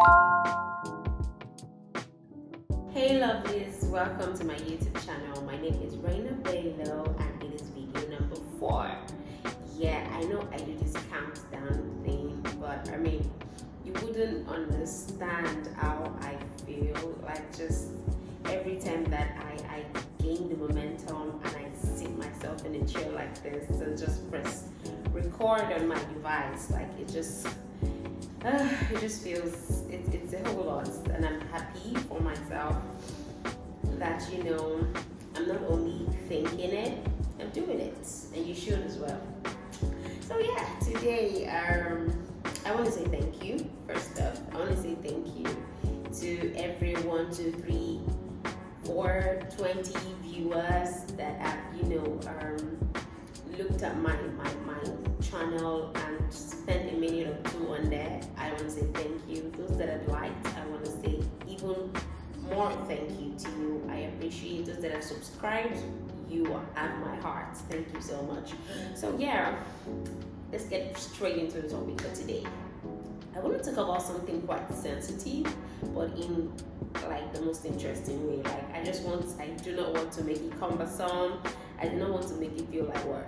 Hey lovelies, welcome to my YouTube channel. My name is Reconnect and it is video number 4. Yeah, I know I do this countdown thing, but I mean, you wouldn't understand how I feel. Like, just every time that I gain the momentum and I sit myself in a chair like this and just press record on my device, like it just feels it's a whole lot, and I'm happy for myself that I'm not only thinking it, I'm doing it, and you should as well. So yeah, today I want to say thank you. First up, I want to say thank you to every 1, 2, 3, 4, 20 viewers that have looked at my channel and spent a minute or two on there. I want to say thank you. Those that have liked, I want to say even more thank you to you. I appreciate those that have subscribed. You have my heart. Thank you so much. So yeah, let's get straight into the topic for today. I want to talk about something quite sensitive, but in like the most interesting way. Like I do not want to make it cumbersome. I do not want to make it feel like work,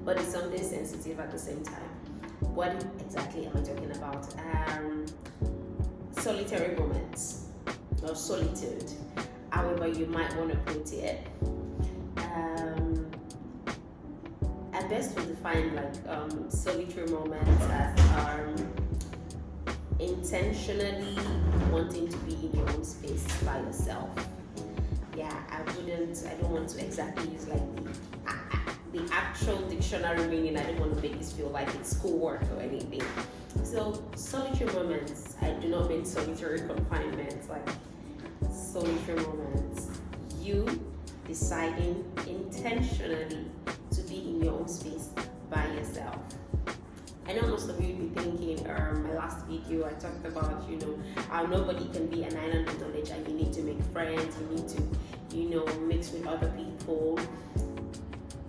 but it's something sensitive at the same time. What exactly am I talking about? Solitary moments or solitude, however you might want to put it. I best would define solitary moments as intentionally wanting to be in your own space by yourself. Yeah, I don't want to exactly use like the actual dictionary meaning. I don't want to make this feel like it's schoolwork or anything. So solitary moments, I do not mean solitary confinement, like solitary moments, you deciding intentionally to be in your own space by yourself. I know most of you will be thinking, my last video I talked about, how nobody can be an island of knowledge and you need to make friends, you need to, mix with other people.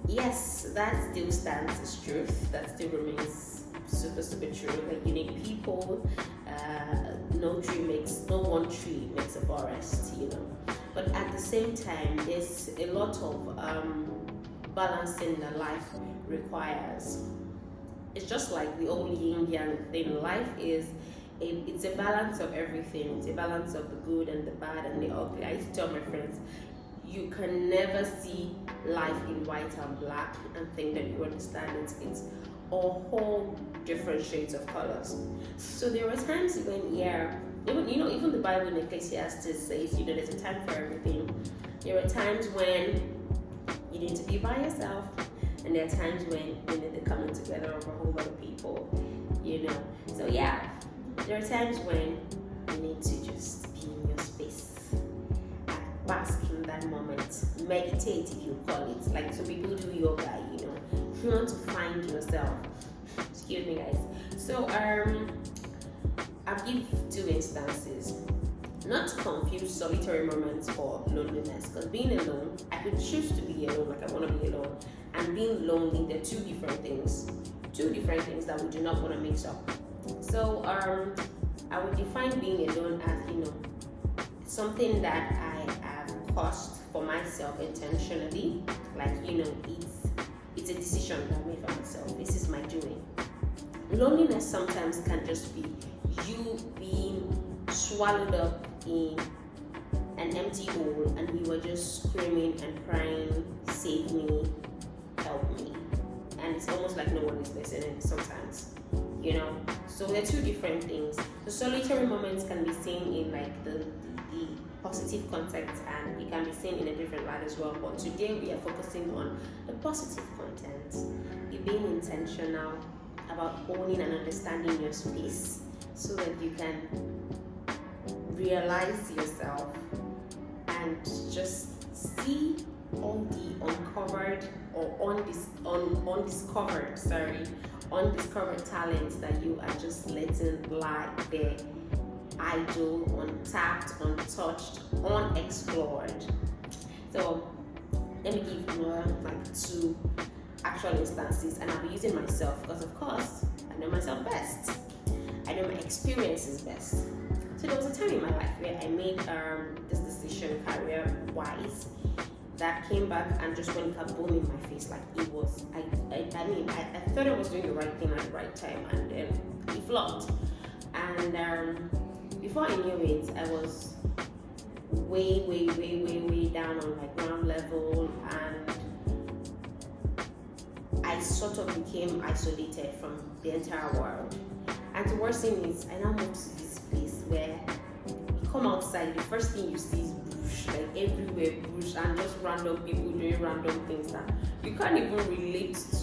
Yes, that still stands as truth. That still remains super, super true. Like you need people, no one tree makes a forest, But at the same time, there's a lot of balancing that life requires. It's just like the old yin yang thing. Life it's a balance of everything. It's a balance of the good and the bad and the ugly. I used to tell my friends, you can never see life in white and black and think that you understand it. It's a whole different shades of colors. So there were times when even the Bible in Ecclesiastes says, there's a time for everything. There are times when you need to be by yourself, and there are times when you need the coming together of a whole lot of people, So yeah, there are times when you need to just be in your space, bask in that moment, meditate if you call it. Like some people do yoga, if you want to find yourself. Excuse me, guys. So I'll give 2 instances. Not to confuse solitary moments for loneliness, because being alone, I could choose to be alone, like I want to be alone, and being lonely, they're 2 different things. 2 different things that we do not want to mix up. So I would define being alone as something that I have caused for myself intentionally. Like it's a decision that I made for myself. This is my doing. Loneliness sometimes can just be you being swallowed up in an empty hole and you were just screaming and crying, save me, help me. And it's almost like no one is listening sometimes, So they're 2 different things. The solitary moments can be seen in like the positive context, and it can be seen in a different light as well. But today we are focusing on the positive content. You being intentional about owning and understanding your space so that you can realize yourself and just see all the undiscovered talents that you are just letting lie there, idle, untapped, untouched, unexplored. So let me give more like 2 actual instances, and I'll be using myself because of course I know myself best. I know my experience is best. So there was a time in my life where I made this decision career-wise that came back and just went kaboom in my face. Like it was, I thought I was doing the right thing at the right time, and then it flopped. And before I knew it, I was way down on like ground level, and I sort of became isolated from the entire world. And the worst thing is, I now moved to this place where you come outside, the first thing you see is bush, like everywhere bush, and just random people doing random things that you can't even relate to.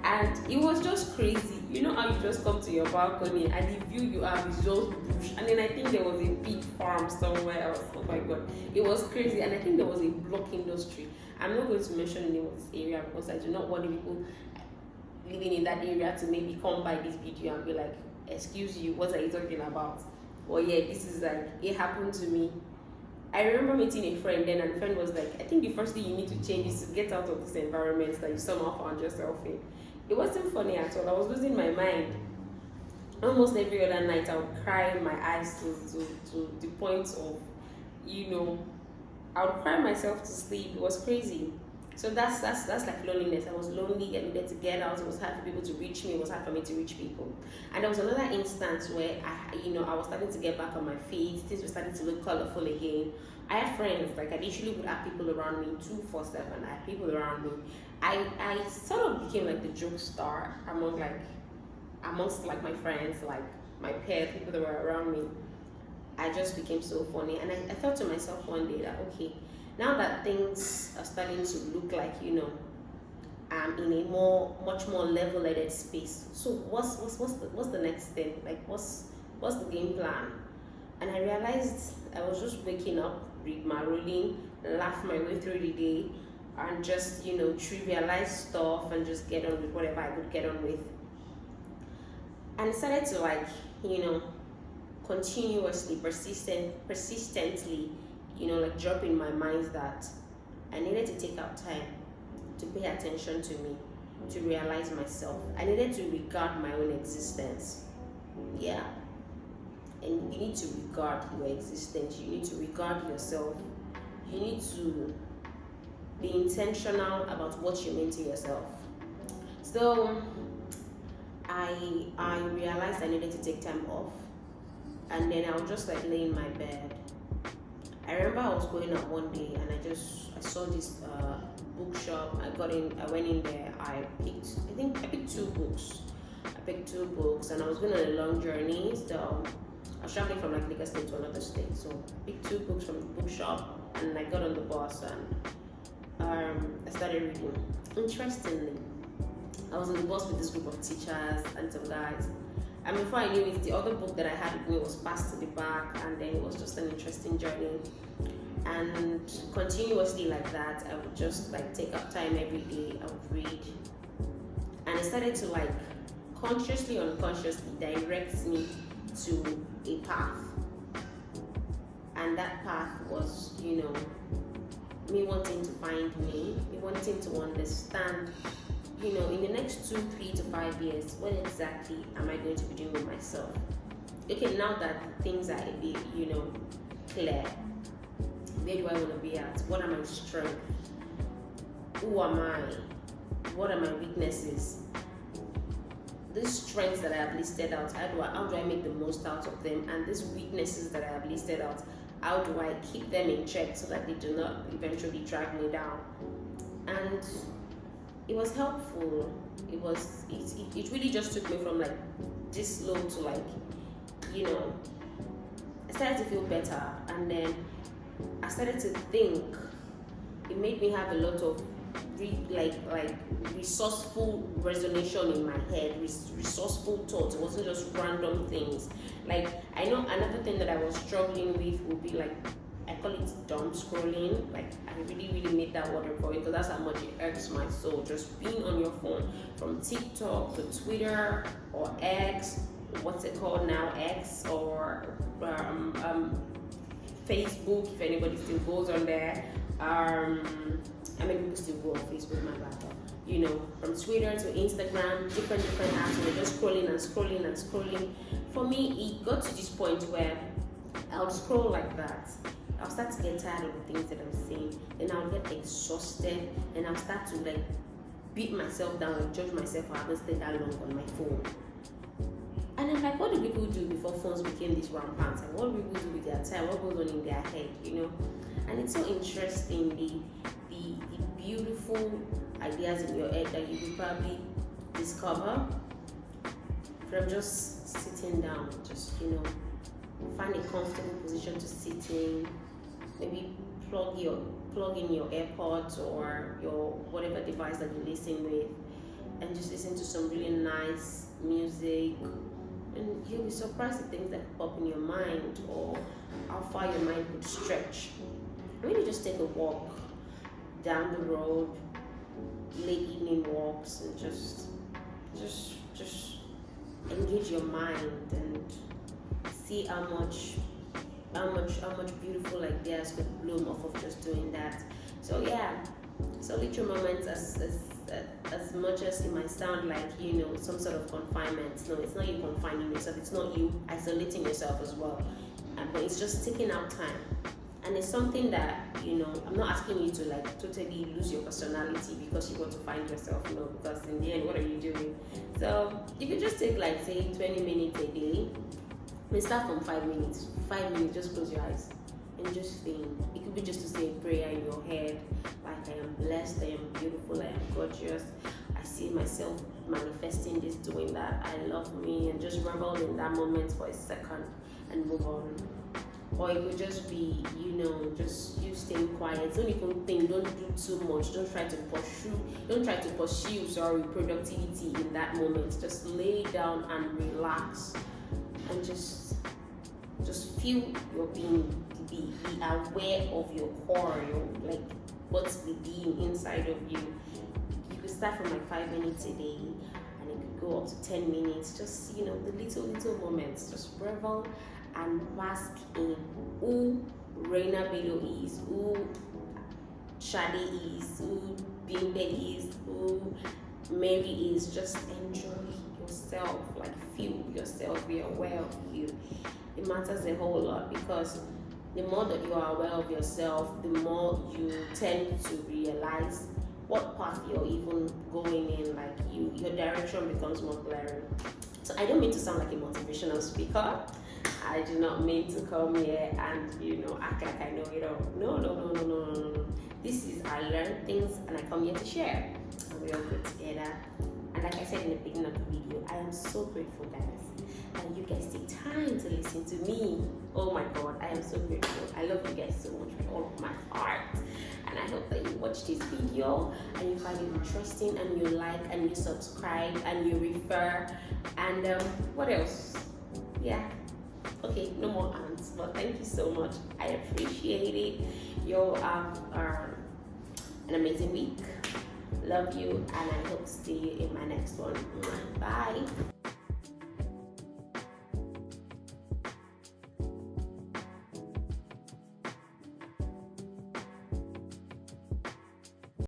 And it was just crazy. You know how you just come to your balcony and the view you have is just bush. And then I think there was a pig farm somewhere else. Oh my god. It was crazy. And I think there was a block industry. I'm not going to mention the name of this area because I do not want the people living in that area to maybe come by this video and be like, excuse you, what are you talking about? Well, yeah, this is like, it happened to me. I remember meeting a friend then, and the friend was like, I think the first thing you need to change is to get out of this environment that you somehow found yourself in. It wasn't funny at all. I was losing my mind. Almost every other night, I would cry my eyes to the point of, I would cry myself to sleep. It was crazy. So that's like loneliness. I was lonely. I needed to get out. It was hard for people to reach me. It was hard for me to reach people. And there was another instance where I was starting to get back on my feet. Things were starting to look colorful again. I had friends. Like I literally would have people around me 2-4-7. I had people around me. I sort of became like the joke star amongst like my friends, like my peers, people that were around me. I just became so funny, and I thought to myself one day that okay, now that things are starting to look like I'm in a much more level-headed space. So what's the next thing? Like what's the game plan? And I realized I was just waking up, rolling, laugh my way through the day, and just trivialize stuff and just get on with whatever I could get on with. And I started to continuously, persistently, like drop in my mind that I needed to take out time to pay attention to me, to realize myself. I needed to regard my own existence. Yeah. And you need to regard your existence. You need to regard yourself. You need to be intentional about what you mean to yourself. So I realized I needed to take time off, and then I would just like lay in my bed. I remember I was going out one day and I saw this bookshop. I went in there. I picked two books. And I was going on a long journey. So I was traveling from like Lagos State to another state. So I picked 2 books from the bookshop, and I got on the bus and I started reading. Interestingly, I was on the bus with this group of teachers and some guys. And before I knew it, the other book that I had with me was passed to the back, and then it was just an interesting journey. And continuously like that, I would just like take up time every day. I would read, and it started to like consciously, unconsciously direct me to a path. And that path was, me wanting to find me wanting to understand. In the next 2, 3 to 5 years, what exactly am I going to be doing with myself? Okay, now that things are a bit, clear, where do I want to be at? What are my strengths? Who am I? What are my weaknesses? These strengths that I have listed out, how do I make the most out of them? And these weaknesses that I have listed out, how do I keep them in check so that they do not eventually drag me down? And it was helpful. It really just took me from like this low to like, I started to feel better, and then I started to think. It made me have a lot of resourceful resonation in my head, resourceful thoughts. It wasn't just random things. Like I know another thing that I was struggling with would be like, I call it dumb scrolling. Like I really made that word for it because that's how much it irks my soul. Just being on your phone from TikTok to Twitter or X, what's it called now, X, or Facebook, if anybody still goes on there. How many people still go on Facebook, my bad? You know, from Twitter to Instagram, different apps, and we're just scrolling and scrolling and scrolling. For me, it got to this point where I'll scroll like that. I'll start to get tired of the things that I'm seeing, and I'll get exhausted, and I'll start to like beat myself down and judge myself for having stayed that long on my phone. And I'm like, what do people do before phones became this rampant? And what do people do with their time? What goes on in their head, you know? And it's so interesting, the beautiful ideas in your head that you will probably discover from just sitting down, just, you know, find a comfortable position to sit in, maybe plug in your AirPods or your whatever device that you listen with, and just listen to some really nice music, and you'll be surprised at things that pop in your mind or how far your mind could stretch. Maybe just take a walk down the road, late evening walks, and just engage your mind and see how much beautiful ideas could bloom off of just doing that. So yeah, solitary moments, as much as it might sound like, you know, some sort of confinement, no, it's not you confining yourself, it's not you isolating yourself as well, but it's just taking out time. And it's something that, you know, I'm not asking you to like totally lose your personality because you want to find yourself, no, because in the end, what are you doing? So you could just take like, say, 20 minutes a day. We start from 5 minutes. 5 minutes, just close your eyes and just think. It could be just to say a prayer in your head, like, I am blessed, I am beautiful, I am gorgeous, I see myself manifesting this, doing that, I love me, and just revel in that moment for a second and move on. Or it could just be, you know, just you staying quiet. Don't even think, don't do too much, don't try to pursue productivity in that moment. Just lay down and relax and just feel your being, be aware of your core, your like what's the being inside of you. You could start from like 5 minutes a day, and it could go up to 10 minutes. Just, you know, the little moments. Just revel and bask in who Reina Bello is, who Shade is, who Bimbe is, who Mary is. Just enjoy yourself, like feel yourself, be aware of you. It matters a whole lot, because the more that you are aware of yourself, the more you tend to realize what path you're even going in, like your direction becomes more glaring. So I don't mean to sound like a motivational speaker. I do not mean to come here and, you know, act like I know it all. No. This is, I learn things and I come here to share, and we all go together. And like I said in the beginning of the video, I am so grateful, guys, that you guys take time to listen to me. Oh my God, I am so grateful. I love you guys so much with all of my heart. And I hope that you watch this video and you find it interesting, and you like and you subscribe and you refer, and what else? Yeah. Okay, no more ants, but thank you so much. I appreciate it. You have an amazing week. Love you, and I hope to see you in my next one. Bye.